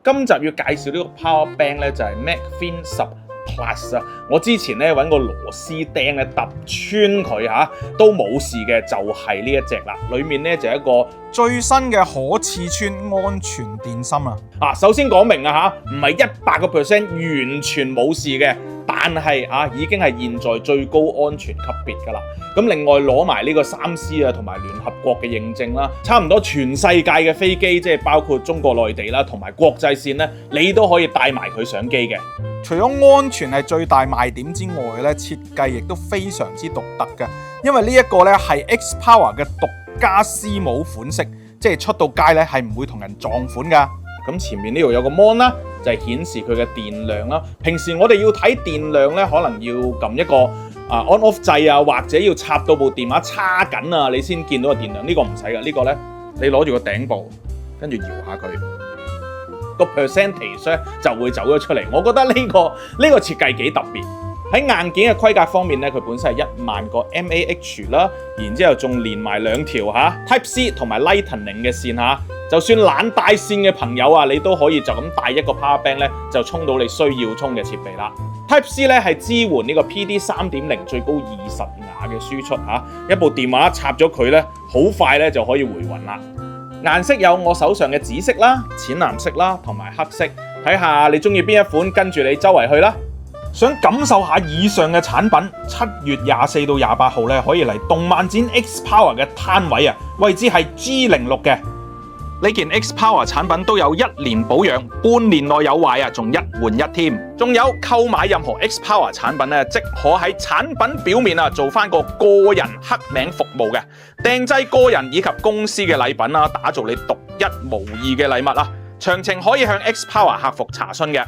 今集要介紹呢個 Power Bank 咧就係 MagFin 10 Plus 啊！我之前咧揾個螺絲釘咧揼穿佢嚇都冇事嘅，就係呢一隻啦。裡面咧就係一個最新嘅可刺穿安全電芯啊！首先講明啊嚇，唔係100%完全冇事嘅，但係已經係現在最高安全級別㗎啦。咁另外攞埋呢個3C同埋聯合國嘅認證啦，差唔多全世界嘅飛機，即係包括中國內地啦同埋國際線咧，你都可以帶埋佢上機嘅。除咗安全係最大賣點之外咧，設計亦都非常之獨特嘅，因為呢一個咧係 X-Power 嘅獨家絲帽款式，即係出到街咧係唔會同人撞款㗎。咁前面呢度有個 mon 啦，就係顯示佢嘅電量啦。平時我哋要睇電量咧，可能要撳一個on off 掣啊，或者要插到部電話叉緊啊，你先見到個電量。呢個唔使㗎，呢個咧你攞住個頂部，跟住搖下佢，個 percentage 咧就會走咗出嚟。我覺得呢個設計幾特別。喺硬件嘅規格方面咧，佢本身係10000個 mAh 啦，然之後仲連埋2條Type C 同埋 Lightning 嘅線嚇。就算懶帶線嘅朋友啊，你都可以就咁帶一個 Power Bank 咧，就充到你需要充嘅設備啦。Type C 咧係支援呢個 PD 3.0最高20瓦嘅輸出嚇，一部電話插咗佢咧，好快咧就可以回魂啦。顏色有我手上嘅紫色啦、淺藍色啦同埋黑色，睇下你中意邊一款，跟住你周圍去啦。想感受下以上嘅產品，7月24到28號咧可以嚟動漫展 X-Power 嘅攤位啊，位置係 G06嘅。呢件 X-Power 產品都有1年保養，半年內有壞仲1換1添。仲有購買任何 X-Power 產品咧，即可喺產品表面做翻個個人刻名服務嘅，訂製個人以及公司嘅禮品打造你獨一無二嘅禮物啊！詳情可以向 X-Power 客服查詢嘅。